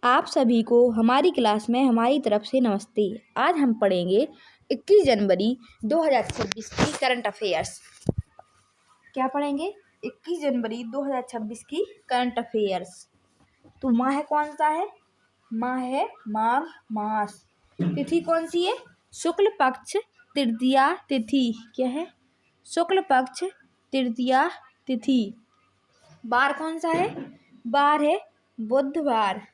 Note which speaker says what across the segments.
Speaker 1: आप सभी को हमारी क्लास में हमारी तरफ से नमस्ते। आज हम पढ़ेंगे 21 जनवरी 2026 की करंट अफेयर्स। क्या पढ़ेंगे? 21 जनवरी 2026 की करंट अफेयर्स। तो माह कौन सा है? माह है माघ मास। तिथि कौन सी है? शुक्ल पक्ष तृतीया तिथि। क्या है? शुक्ल पक्ष तृतीया तिथि। बार कौन सा है? बार है बुधवार।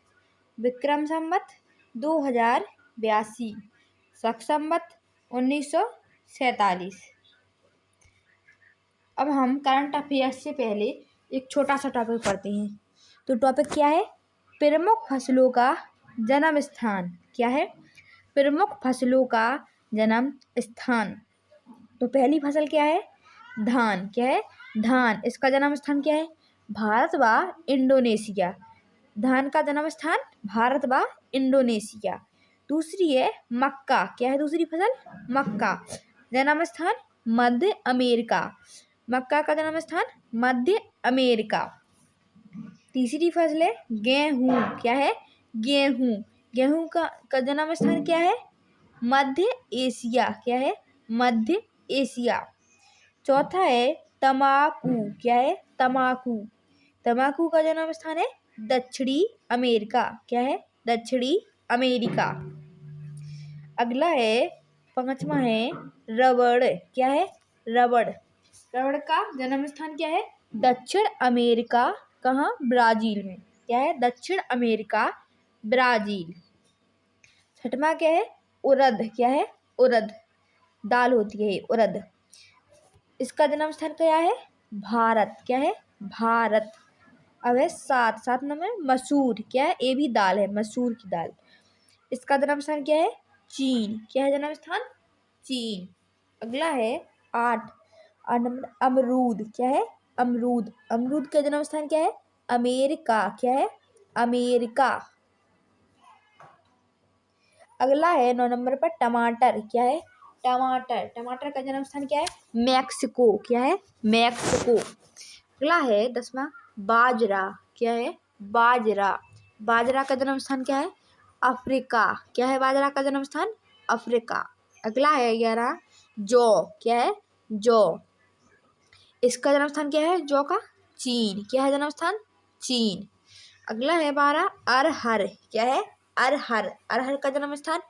Speaker 1: विक्रम संवत 2082, शक संवत 1947। अब हम करंट अफेयर्स से पहले एक छोटा सा टॉपिक पढ़ते हैं। तो टॉपिक क्या है? प्रमुख फसलों का जन्म स्थान। क्या है? प्रमुख फसलों का जन्म स्थान। तो पहली फसल क्या है? धान। क्या है? धान। इसका जन्म स्थान क्या है? भारत व इंडोनेशिया। धान का जन्म स्थान भारत व इंडोनेशिया। दूसरी है मक्का। क्या है दूसरी फसल? मक्का। जन्म स्थान मध्य अमेरिका। मक्का का जन्म स्थान मध्य अमेरिका। तीसरी फसल है गेहूं। क्या है? गेहूं। गेहूं का जन्म स्थान क्या है? मध्य एशिया। क्या है? मध्य एशिया। चौथा है तमाकू। क्या है? तमाकू। तमाकू का जन्म स्थान है दक्षिणी अमेरिका। क्या है? दक्षिणी अमेरिका। अगला है पांचवा है रबड़। क्या है? रबड़। रबड़ का जन्म स्थान क्या है? दक्षिण अमेरिका। कहाँ? ब्राजील में। क्या है? दक्षिण अमेरिका, ब्राजील। छठवां क्या है? उड़द। क्या है? उड़द। दाल होती है उड़द। इसका जन्म स्थान क्या है? भारत। क्या है? भारत। अब है सात नंबर मसूर। क्या है? ये भी दाल है, मसूर की दाल। इसका जन्म स्थान क्या है? चीन। क्या है जन्म स्थान? चीन। अगला है आठ नंबर अमरूद। क्या है? अमरूद। अमरूद का जन्म स्थान क्या है? अमेरिका। क्या है? अमेरिका। अगला है 9 नंबर पर टमाटर। क्या है? टमाटर। टमाटर का जन्म स्थान क्या है? मैक्सिको। क्या है? मैक्सिको। अगला है 10वां बाजरा। क्या है? बाजरा। बाजरा का जन्म स्थान क्या है? अफ्रीका। क्या है बाजरा का जन्म स्थान? अफ्रीका। अगला है 11 जौ। क्या है? जौ। इसका जन्म स्थान क्या है जौ का? चीन। क्या है जन्म स्थान? चीन। अगला है 12 अरहर। क्या है? अरहर। अरहर का जन्म स्थान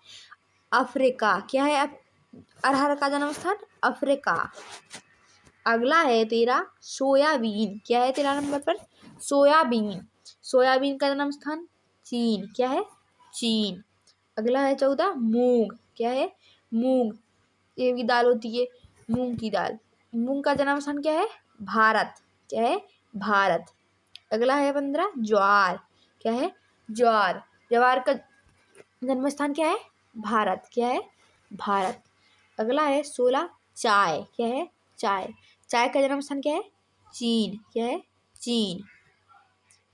Speaker 1: अफ्रीका। क्या है? अरहर का जन्म स्थान अफ्रीका। अगला है 13 सोयाबीन। क्या है 13 नंबर पर? सोयाबीन। सोयाबीन का जन्म स्थान चीन। क्या है? चीन। अगला है 14 मूंग। क्या है? मूंग। ये भी दाल होती है, मूंग की दाल। मूंग का जन्म स्थान क्या है? भारत। क्या है? भारत। अगला है 15 ज्वार। क्या है? ज्वार। ज्वार का जन्म स्थान क्या है? भारत। क्या है? भारत। अगला है 16 चाय। क्या है? चाय। चाय का जन्म स्थान क्या है? चीन। क्या है? चीन।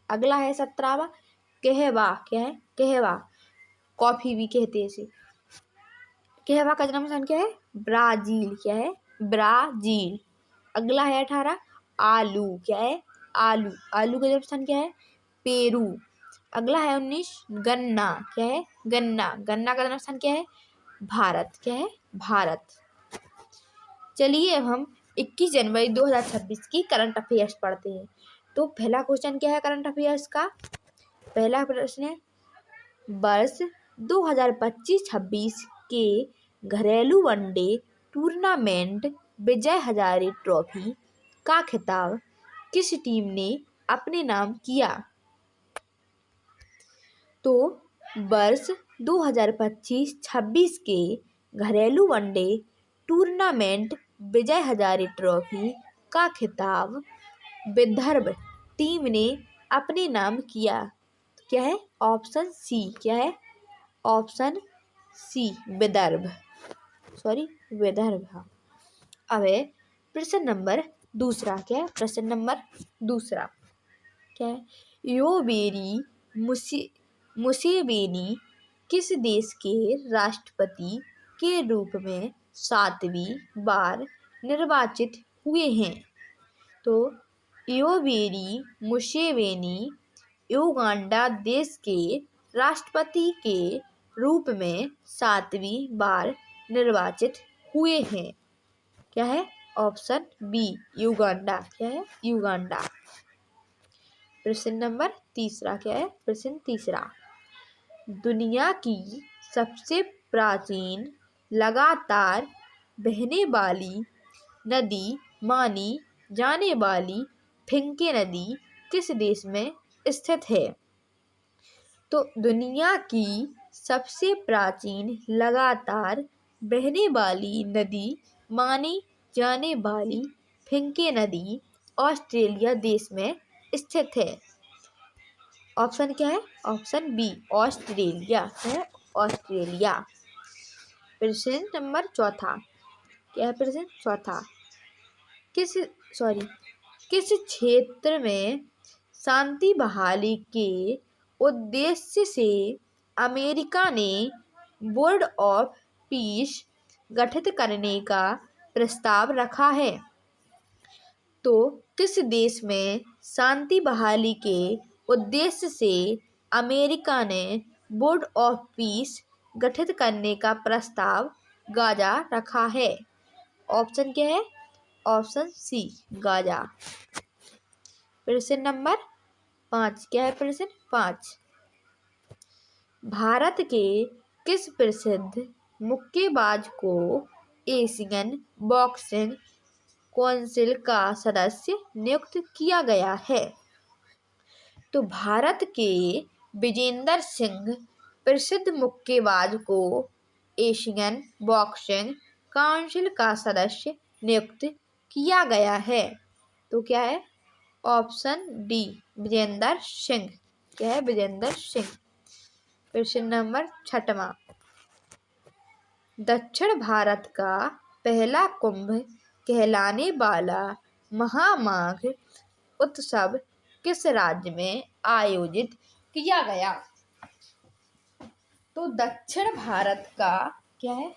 Speaker 1: अगला है 17वां कहवा। क्या है? कहवा। कॉफी भी कहते हैं इसे। कहवा का जन्म स्थान क्या है? ब्राजील। क्या है? ब्राजील। अगला है 18 आलू। क्या है? आलू। आलू का जन्म स्थान क्या है? पेरू। अगला है 19 गन्ना। क्या है? गन्ना। गन्ना का जन्म स्थान क्या है? भारत। क्या है? भारत। चलिए अब हम 21 जनवरी 2026 की करंट अफेयर्स पढ़ते हैं। तो पहला क्वेश्चन क्या है करंट अफेयर्स का? पहला प्रश्न है वर्ष 2025-26 के घरेलू one day tournament Vijay Hazare trophy का खिताब किस टीम ने अपने नाम किया? तो वर्ष 2025-26 के घरेलू one day tournament Vijay Hazare trophy का खिताब विदर्भ टीम ने अपने नाम किया। क्या है? Option C. क्या है? Option C Vidarbha. विदर्भ। हाँ। अब है प्रश्न नंबर दूसरा। क्या है? प्रश्न नंबर दूसरा क्या है? योवेरी मुसेवेनी किस देश के राष्ट्रपति के रूप में 7वीं बार निर्वाचित हुए हैं? तो योवेरी मुसेवेनी युगांडा देश के राष्ट्रपति के रूप में 7वीं बार निर्वाचित हुए हैं? क्या है? Option B Uganda. क्या है? युगांडा। प्रश्न नंबर तीसरा क्या है? प्रश्न तीसरा, दुनिया की सबसे प्राचीन लगातार बहने वाली नदी मानी जाने वाली फिंके नदी किस देश में स्थित है? तो दुनिया की सबसे प्राचीन लगातार बहने वाली नदी मानी जाने वाली फिंके नदी ऑस्ट्रेलिया देश में स्थित है। ऑप्शन क्या है? ऑप्शन बी ऑस्ट्रेलिया है, ऑस्ट्रेलिया। प्रश्न नंबर चौथा क्या है? प्रश्न चौथा, किस क्षेत्र में शांति बहाली के उद्देश्य से अमेरिका ने बोर्ड ऑफ पीस गठित करने का प्रस्ताव रखा है? तो किस देश में शांति बहाली के उद्देश्य से अमेरिका ने बोर्ड ऑफ पीस गठित करने का प्रस्ताव गाजा रखा है? ऑप्शन क्या है? Option C Gaza. प्रश्न नंबर 5 क्या है? प्रश्न 5, भारत के किस प्रसिद्ध मुक्केबाज को एशियन बॉक्सिंग काउंसिल का सदस्य नियुक्त किया गया है? तो भारत के विजेंदर सिंह प्रसिद्ध मुक्केबाज को एशियन बॉक्सिंग काउंसिल का सदस्य नियुक्त किया गया है। तो क्या है? Option D Vijender Singh. क्या है? विजेंदर सिंह। प्रश्न नंबर 6वां, दक्षिण भारत का पहला कुंभ कहलाने वाला महामाघ उत्सव किस राज्य में आयोजित किया गया? तो दक्षिण भारत का क्या है?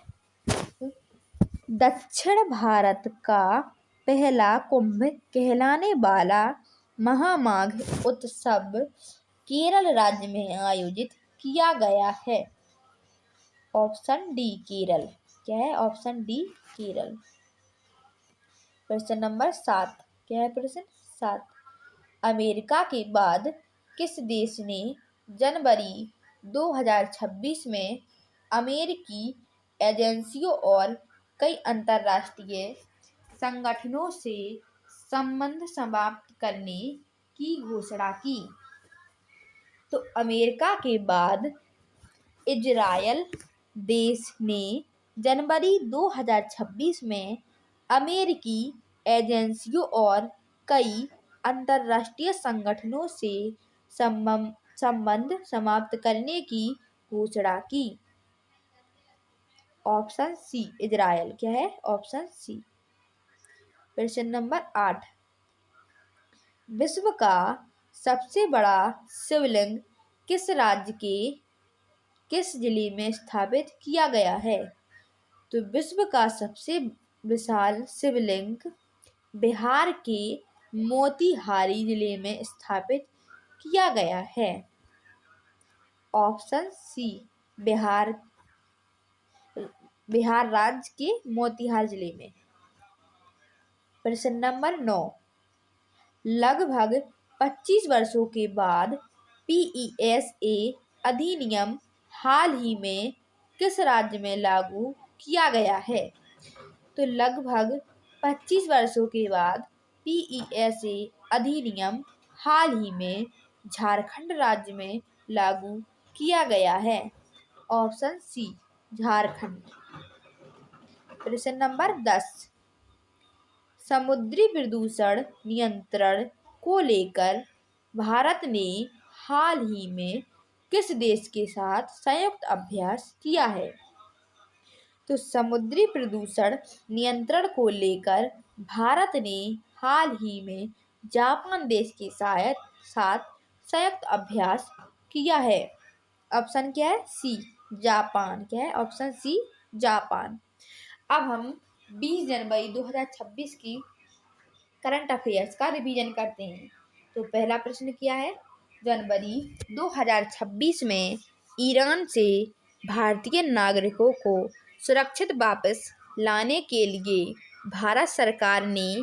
Speaker 1: दक्षिण भारत का पहला कुंभ कहलाने वाला महामाघ उत्सव केरल राज्य में आयोजित किया गया है। Option D Kerala. क्या है? Option D Kerala. प्रश्न नंबर 7 क्या है? प्रश्न 7, अमेरिका के बाद किस देश ने जनवरी 2026 में अमेरिकी एजेंसियों और कई अंतर्राष्ट्रीय संगठनों से संबंध समाप्त करने की घोषणा की? तो अमेरिका के बाद इजरायल देश ने जनवरी 2026 में अमेरिकी एजेंसियों और कई अंतर्राष्ट्रीय संगठनों से संबंध समाप्त करने की घोषणा की। Option C Israel. क्या है? Option C. प्रश्न नंबर 8, विश्व का सबसे बड़ा शिवलिंग किस राज्य के किस जिले में स्थापित किया गया है? तो विश्व का सबसे विशाल शिवलिंग बिहार के मोतिहारी जिले में स्थापित किया गया है। ऑप्शन सी बिहार राज्य के मोतिहारी जिले में। प्रश्न नंबर 9, लगभग 25 वर्षों के बाद PESA अधिनियम हाल ही में किस राज्य में लागू किया गया है? तो लगभग 25 वर्षों के बाद PESA अधिनियम हाल ही में झारखंड राज्य में लागू किया गया है। Option C Jharkhand. प्रश्न नंबर 10, समुद्री प्रदूषण नियंत्रण को लेकर भारत ने हाल ही में किस देश के साथ संयुक्त अभ्यास किया है? तो समुद्री प्रदूषण नियंत्रण को लेकर भारत ने हाल ही में जापान देश के साथ संयुक्त अभ्यास किया है। ऑप्शन क्या है? C Japan. क्या है? Option C Japan. अब हम 20 जनवरी 2026 की करंट अफेयर्स का रिवीजन करते हैं। तो पहला प्रश्न क्या है? जनवरी 2026 में ईरान से भारतीय नागरिकों को सुरक्षित वापस लाने के लिए भारत सरकार ने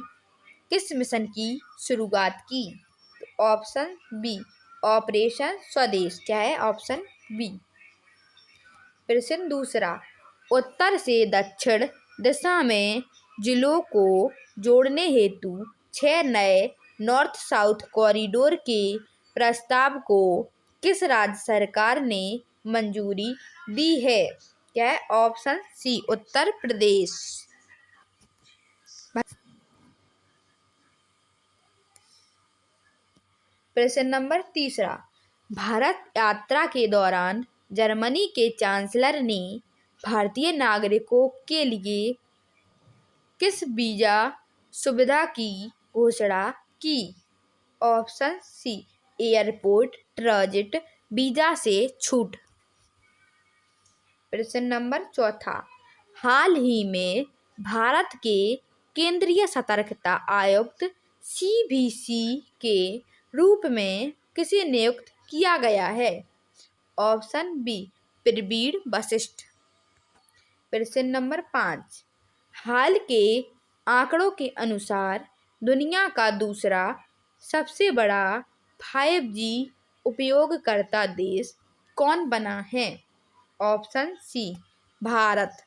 Speaker 1: किस मिशन की शुरुआत की? तो ऑप्शन बी ऑपरेशन स्वदेश। क्या है? Option B. प्रश्न दूसरा, उत्तर से दक्षिण दिशा में जिलों को जोड़ने हेतु 6 नए नॉर्थ साउथ कॉरिडोर के प्रस्ताव को किस राज्य सरकार ने मंजूरी दी है? क्या है? ऑप्शन सी उत्तर प्रदेश। प्रश्न नंबर तीसरा, भारत यात्रा के दौरान जर्मनी के चांसलर ने भारतीय नागरिकों के लिए किस वीजा सुविधा की घोषणा की? Option C airport transit visa से छूट। प्रश्न नंबर चौथा, हाल ही में भारत के केंद्रीय सतर्कता आयुक्त CVC के रूप में किसे नियुक्त किया गया है? Option B Praveen Vashisht. प्रश्न नंबर 5, हाल के आंकड़ों के अनुसार दुनिया का दूसरा सबसे बड़ा 5G उपयोगकर्ता देश कौन बना है? Option C Bharat.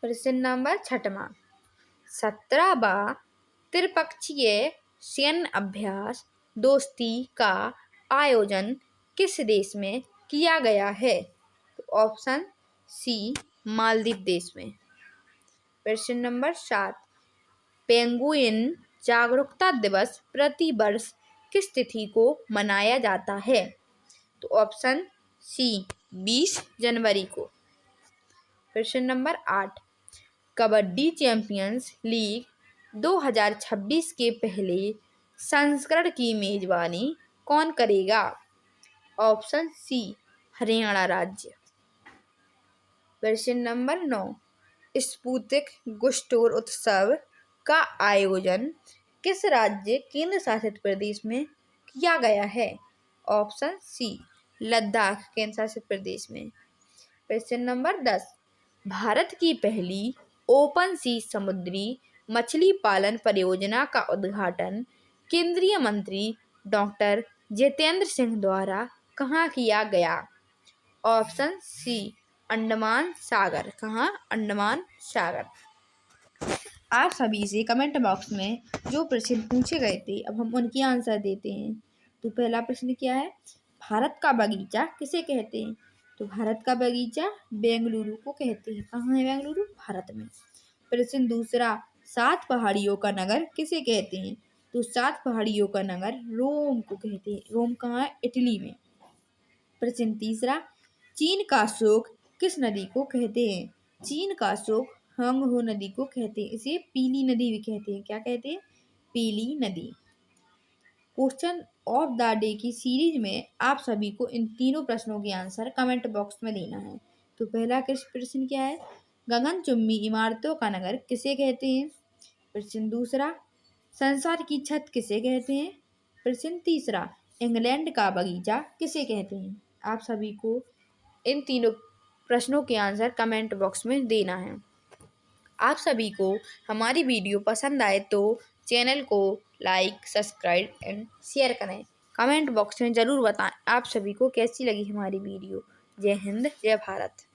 Speaker 1: प्रश्न नंबर 6वां, 17वां त्रिपक्षीय सैन्य अभ्यास दोस्ती का आयोजन किस देश में किया गया है? ऑप्शन सी मालदीव देश में। प्रश्न नंबर 7, पेंगुइन जागरूकता दिवस प्रति वर्ष किस तिथि को मनाया जाता है? तो ऑप्शन सी 20 जनवरी को। प्रश्न नंबर 8, कबड्डी चैंपियंस लीग 2026 के पहले संस्करण की मेजबानी कौन करेगा? ऑप्शन सी हरियाणा राज्य। प्रश्न नंबर 9, स्पुतनिक बूस्टर उत्सव का आयोजन किस राज्य केंद्र शासित प्रदेश में किया गया है? ऑप्शन सी लद्दाख केंद्र शासित प्रदेश में। प्रश्न नंबर 10, भारत की पहली ओपन सी समुद्री मछली पालन परियोजना का उद्घाटन केंद्रीय मंत्री डॉक्टर जितेंद्र सिंह द्वारा कहाँ किया गया? ऑप्शन सी अंडमान सागर। कहाँ? अंडमान सागर। आप सभी से कमेंट बॉक्स में जो प्रश्न पूछे गए थे अब हम उनकी आंसर देते हैं। तो पहला प्रश्न क्या है? भारत का बगीचा किसे कहते हैं? तो भारत का बगीचा बेंगलुरु को कहते हैं। कहाँ है बेंगलुरु? भारत में। प्रश्न दूसरा, 7 पहाड़ियों का नगर किसे कहते हैं? तो 7 पहाड़ियों का नगर रोम को कहते हैं। रोम कहाँ है? इटली में। प्रश्न तीसरा, चीन का अशोक किस नदी को कहते हैं? चीन का अशोक होंगहो नदी को कहते हैं। इसे पीली नदी भी कहते हैं। क्या कहते हैं? पीली नदी। क्वेश्चन ऑफ द डे की सीरीज में आप सभी को इन तीनों प्रश्नों के आंसर कमेंट बॉक्स में देना है। तो पहला प्रश्न क्या है? गगनचुंबी इमारतों का नगर किसे कहते हैं? प्रश्न दूसरा, संसार की छत किसे कहते हैं? प्रश्न तीसरा, इंग्लैंड का बगीचा किसे कहते हैं? आप सभी को इन तीनों प्रश्नों के आंसर कमेंट बॉक्स में देना है। आप सभी को हमारी वीडियो पसंद आए तो चैनल को लाइक, सब्सक्राइब एंड शेयर करें। कमेंट बॉक्स में ज़रूर बताएं आप सभी को कैसी लगी हमारी वीडियो। जय हिंद, जय भारत।